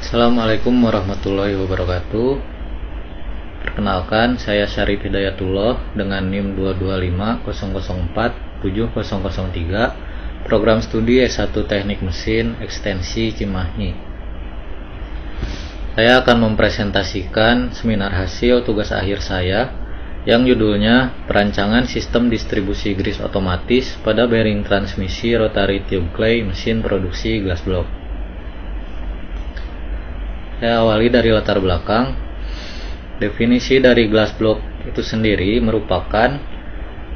Assalamualaikum warahmatullahi wabarakatuh. Perkenalkan, saya Syarif Hidayatullah dengan NIM 22500470003, program studi S1 Teknik Mesin Ekstensi Cimahi. Saya akan mempresentasikan seminar hasil tugas akhir saya yang judulnya Perancangan Sistem Distribusi Grease Otomatis pada Bearing Transmisi Rotary Tube Clay Mesin Produksi Glass Block. Saya awali dari latar belakang. Definisi dari glass block itu sendiri merupakan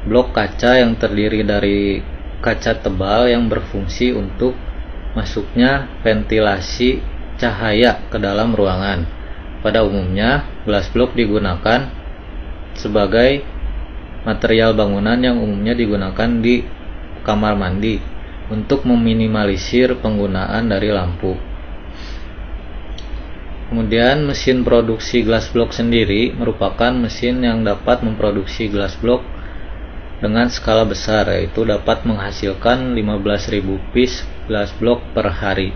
blok kaca yang terdiri dari kaca tebal yang berfungsi untuk masuknya ventilasi cahaya ke dalam ruangan. Pada umumnya, glass block digunakan sebagai material bangunan yang umumnya digunakan di kamar mandi untuk meminimalisir penggunaan dari lampu. Kemudian mesin produksi glass block sendiri merupakan mesin yang dapat memproduksi glass block dengan skala besar, yaitu dapat menghasilkan 15.000 piece glass block per hari.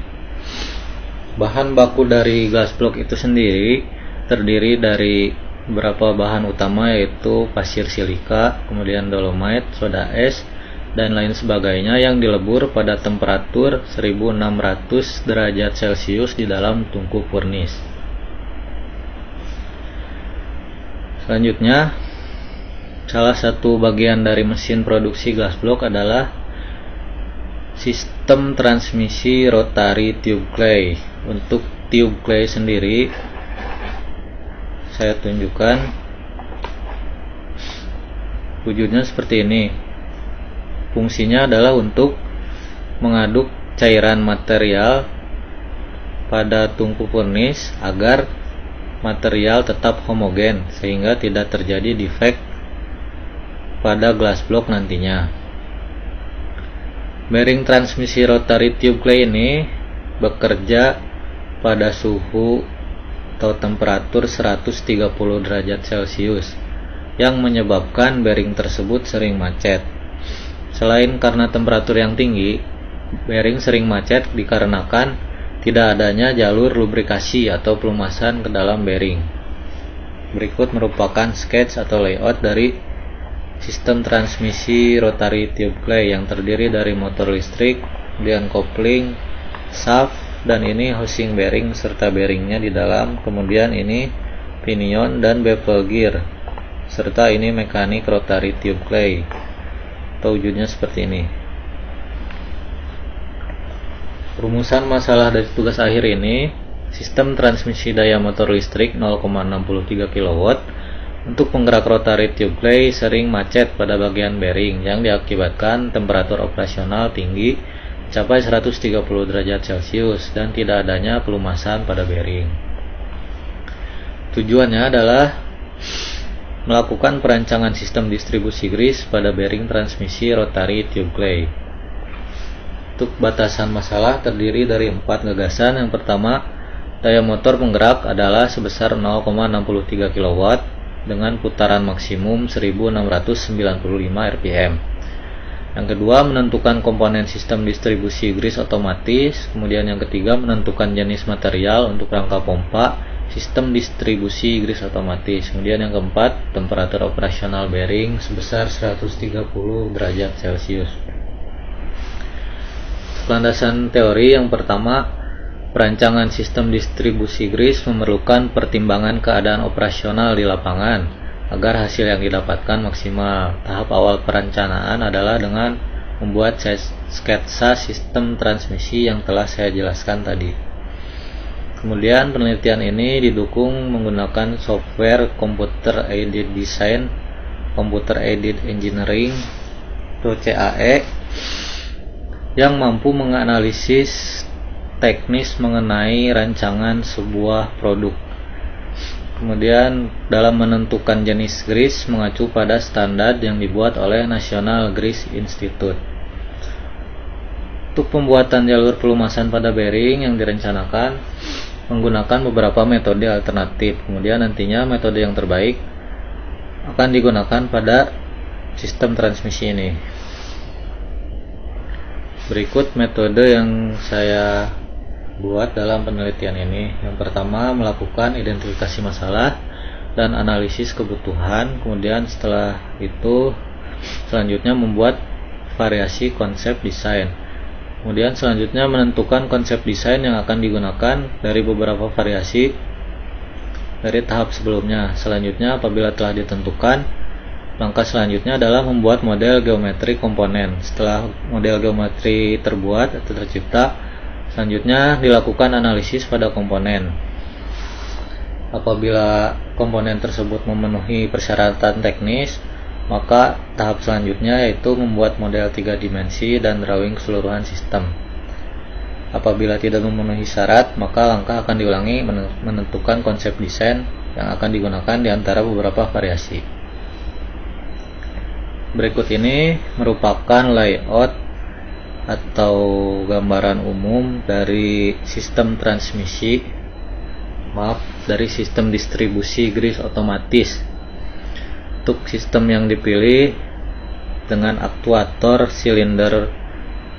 Bahan baku dari glass block itu sendiri terdiri dari beberapa bahan utama, yaitu pasir silika, kemudian dolomite, soda es, dan lain sebagainya yang dilebur pada temperatur 1600 derajat Celcius di dalam tungku furnis. Selanjutnya, salah satu bagian dari mesin produksi glass block adalah sistem transmisi rotary tube clay. Untuk tube clay sendiri saya tunjukkan wujudnya seperti ini. Fungsinya adalah untuk mengaduk cairan material pada tungku furnis agar material tetap homogen sehingga tidak terjadi defek pada glass block nantinya. Bearing transmisi rotary tube clay ini bekerja pada suhu atau temperatur 130 derajat Celcius yang menyebabkan bearing tersebut sering macet. Selain karena temperatur yang tinggi, bearing sering macet dikarenakan tidak adanya jalur lubrikasi atau pelumasan ke dalam bearing. Berikut merupakan sketch atau layout dari sistem transmisi rotary tube clay yang terdiri dari motor listrik, kemudian kopling, shaft, dan ini housing bearing serta bearingnya di dalam, kemudian ini pinion dan bevel gear, serta ini mekanik rotary tube clay atau wujudnya seperti ini. Rumusan masalah dari tugas akhir ini, sistem transmisi daya motor listrik 0,63 kW untuk penggerak rotary tube clay sering macet pada bagian bearing yang diakibatkan temperatur operasional tinggi mencapai 130 derajat Celcius dan tidak adanya pelumasan pada bearing. Tujuannya adalah melakukan perancangan sistem distribusi grease pada bearing transmisi rotary tube clay. Untuk batasan masalah terdiri dari 4 gagasan. Yang pertama, daya motor penggerak adalah sebesar 0,63 kW dengan putaran maksimum 1695 rpm. Yang kedua, menentukan komponen sistem distribusi grease otomatis. Kemudian yang ketiga, menentukan jenis material untuk rangka pompa sistem distribusi grease otomatis. Kemudian yang keempat, temperatur operasional bearing sebesar 130 derajat Celcius. Landasan teori yang pertama, perancangan sistem distribusi grease memerlukan pertimbangan keadaan operasional di lapangan agar hasil yang didapatkan maksimal. Tahap awal perencanaan adalah dengan membuat sketsa sistem transmisi yang telah saya jelaskan tadi. Kemudian penelitian ini didukung menggunakan software Computer Aided Design, Computer Aided Engineering atau CAE, yang mampu menganalisis teknis mengenai rancangan sebuah produk. Kemudian dalam menentukan jenis grease mengacu pada standar yang dibuat oleh National Grease Institute. Untuk pembuatan jalur pelumasan pada bearing yang direncanakan menggunakan beberapa metode alternatif. Kemudian nantinya metode yang terbaik akan digunakan pada sistem transmisi ini. Berikut metode yang saya buat dalam penelitian ini. Yang pertama, melakukan identifikasi masalah dan analisis kebutuhan. Kemudian setelah itu selanjutnya membuat variasi konsep desain. Kemudian selanjutnya menentukan konsep desain yang akan digunakan dari beberapa variasi dari tahap sebelumnya. Selanjutnya apabila telah ditentukan, langkah selanjutnya adalah membuat model geometri komponen. Setelah model geometri terbuat atau tercipta, selanjutnya dilakukan analisis pada komponen. Apabila komponen tersebut memenuhi persyaratan teknis, maka tahap selanjutnya yaitu membuat model 3 dimensi dan drawing keseluruhan sistem. Apabila tidak memenuhi syarat, maka langkah akan diulangi menentukan konsep desain yang akan digunakan di antara beberapa variasi. Berikut ini merupakan layout atau gambaran umum dari sistem transmisi, dari sistem distribusi grease otomatis. Untuk sistem yang dipilih dengan aktuator silinder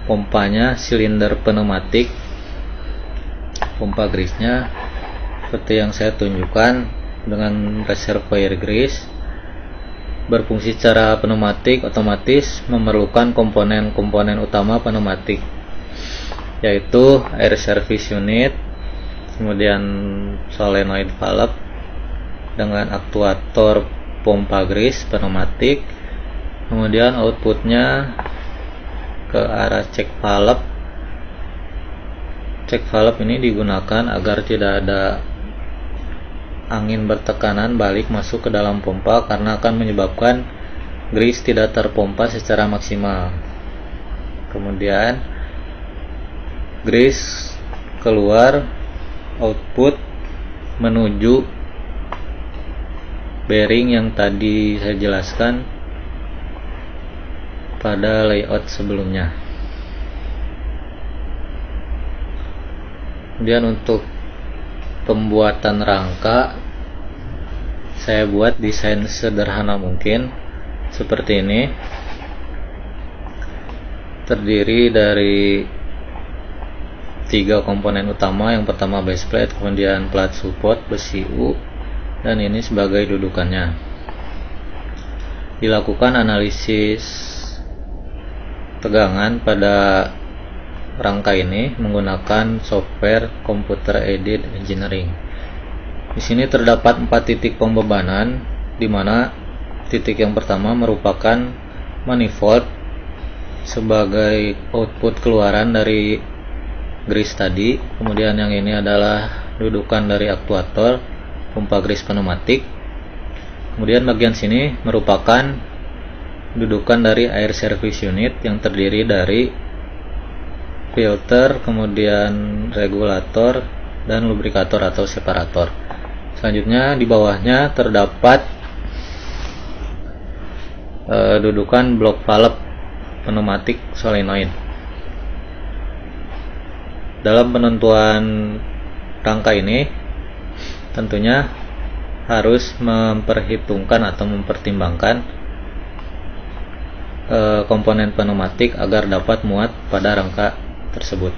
pompanya, silinder pneumatik, pompa grease-nya seperti yang saya tunjukkan dengan reservoir grease, berfungsi secara pneumatik, otomatis memerlukan komponen-komponen utama pneumatik, yaitu air service unit, kemudian solenoid valve dengan aktuator pompa grease pneumatik, kemudian outputnya ke arah check valve. Check valve ini digunakan agar tidak ada angin bertekanan balik masuk ke dalam pompa karena akan menyebabkan grease tidak terpompa secara maksimal. Kemudian grease keluar, output menuju bearing yang tadi saya jelaskan pada layout sebelumnya. Kemudian untuk pembuatan rangka, saya buat desain sederhana mungkin seperti ini. Terdiri dari 3 komponen utama. Yang pertama base plate, kemudian plat support besi U, dan ini sebagai dudukannya. Dilakukan analisis tegangan pada rangka ini menggunakan software computer aided engineering. Di sini terdapat 4 titik pembebanan, di mana titik yang pertama merupakan manifold sebagai output keluaran dari grease tadi. Kemudian yang ini adalah dudukan dari aktuator pompa grease pneumatik. Kemudian bagian sini merupakan dudukan dari air service unit yang terdiri dari filter, kemudian regulator, dan lubrikator atau separator. Selanjutnya di bawahnya terdapat dudukan blok valve pneumatik solenoid. Dalam penentuan rangka ini tentunya harus memperhitungkan atau mempertimbangkan komponen pneumatik agar dapat muat pada rangka tersebut.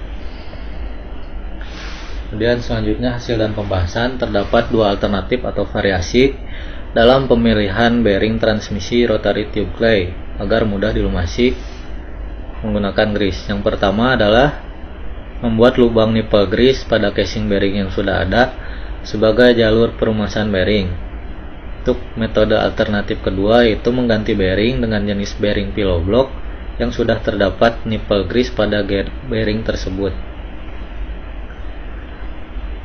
Kemudian selanjutnya hasil dan pembahasan, terdapat 2 alternatif atau variasi dalam pemilihan bearing transmisi rotary tube clay agar mudah dilumasi menggunakan grease. Yang pertama adalah membuat lubang nipple grease pada casing bearing yang sudah ada sebagai jalur perumasan bearing. Untuk metode alternatif kedua yaitu mengganti bearing dengan jenis bearing pillow block yang sudah terdapat nipple grease pada bearing tersebut.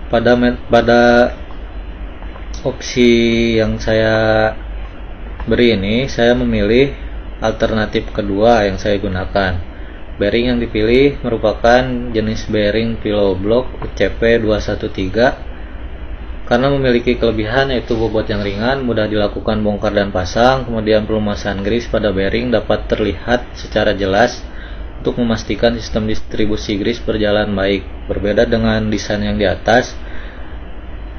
Pada opsi yang saya beri ini, saya memilih alternatif kedua yang saya gunakan. Bearing yang dipilih merupakan jenis bearing pillow block UCP 213 karena memiliki kelebihan yaitu bobot yang ringan, mudah dilakukan bongkar dan pasang. Kemudian pelumasan grease pada bearing dapat terlihat secara jelas untuk memastikan sistem distribusi grease berjalan baik. Berbeda dengan desain yang di atas,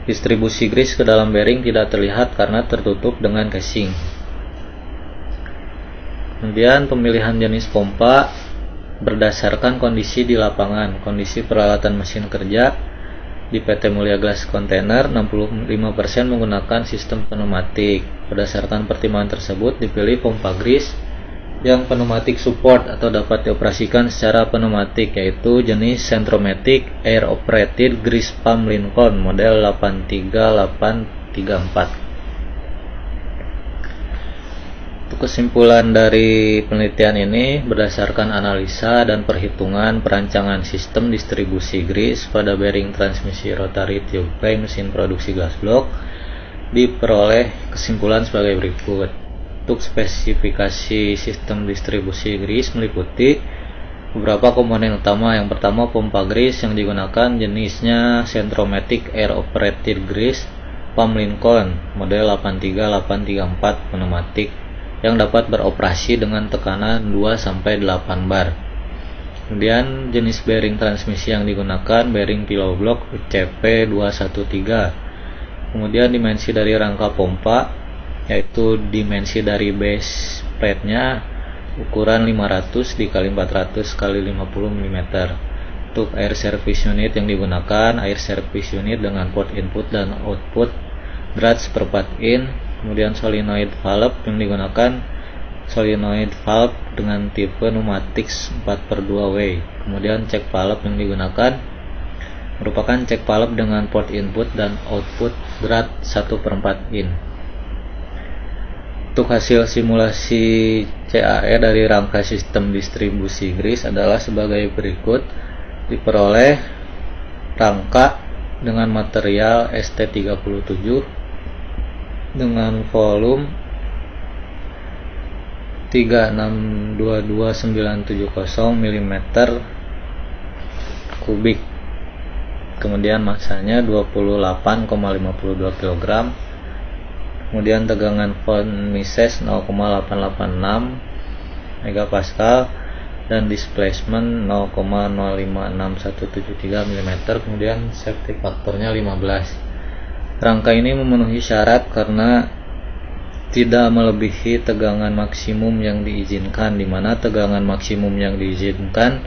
distribusi grease ke dalam bearing tidak terlihat karena tertutup dengan casing. Kemudian pemilihan jenis pompa berdasarkan kondisi di lapangan. Kondisi peralatan mesin kerja di PT Mulia Glass Container 65% menggunakan sistem pneumatik. Berdasarkan pertimbangan tersebut dipilih pompa grease yang pneumatic support atau dapat dioperasikan secara pneumatik, yaitu jenis Centromatic Air Operated Grease Pump Lincoln model 83834. Untuk kesimpulan dari penelitian ini, berdasarkan analisa dan perhitungan perancangan sistem distribusi grease pada bearing transmisi rotary tube clay mesin produksi gas blok, diperoleh kesimpulan sebagai berikut. Untuk spesifikasi sistem distribusi grease meliputi beberapa komponen utama. Yang pertama, pompa grease yang digunakan jenisnya Centromatic Air Operated Grease Pump Lincoln model 83834 pneumatik yang dapat beroperasi dengan tekanan 2-8 bar. Kemudian jenis bearing transmisi yang digunakan bearing pillow block CP213. Kemudian dimensi dari rangka pompa, yaitu dimensi dari base plate-nya ukuran 500 x 400 x 50 mm. Untuk air service unit yang digunakan, air service unit dengan port input dan output drat per 4 in. Kemudian solenoid valve yang digunakan, solenoid valve dengan tipe pneumatics 4/2 way. Kemudian check valve yang digunakan merupakan check valve dengan port input dan output drat 1/4 in. Untuk hasil simulasi CAE dari rangka sistem distribusi grease adalah sebagai berikut. Diperoleh rangka dengan material ST37 dengan volume 3622970 mm kubik. Kemudian massanya 28,52 kg. Kemudian tegangan von Mises 0,886 megapascal dan displacement 0,056173 mm. Kemudian safety faktornya 15. Rangka ini memenuhi syarat karena tidak melebihi tegangan maksimum yang diizinkan, di mana tegangan maksimum yang diizinkan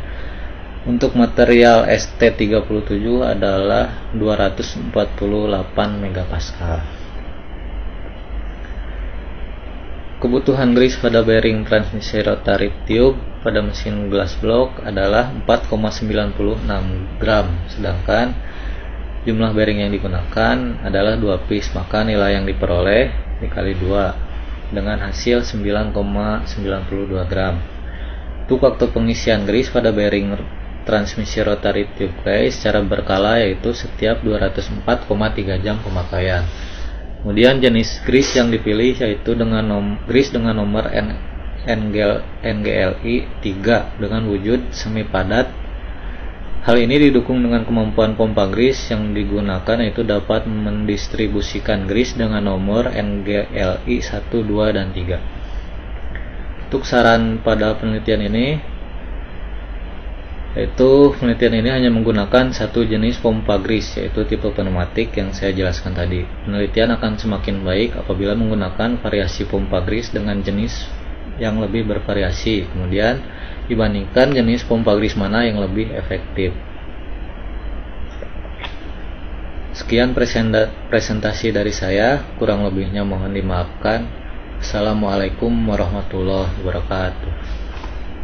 untuk material ST37 adalah 248 megapascal. Kebutuhan grease pada bearing transmisi rotary tube pada mesin glass block adalah 4,96 gram, sedangkan jumlah bearing yang digunakan adalah 2 piece, maka nilai yang diperoleh dikali 2 dengan hasil 9,92 gram. Untuk waktu pengisian grease pada bearing transmisi rotary tube clay secara berkala, yaitu setiap 204,3 jam pemakaian. Kemudian jenis grease yang dipilih yaitu grease dengan nomor NGLI 3 dengan wujud semi padat. Hal ini didukung dengan kemampuan pompa grease yang digunakan, yaitu dapat mendistribusikan grease dengan nomor NGLI 1, 2, dan 3. Untuk saran pada penelitian ini, yaitu penelitian ini hanya menggunakan satu jenis pompa grease, yaitu tipe pneumatik yang saya jelaskan tadi. Penelitian akan semakin baik apabila menggunakan variasi pompa grease dengan jenis yang lebih bervariasi, kemudian dibandingkan jenis pompa grease mana yang lebih efektif. Sekian presentasi dari saya, kurang lebihnya mohon dimaafkan. Assalamualaikum warahmatullahi wabarakatuh.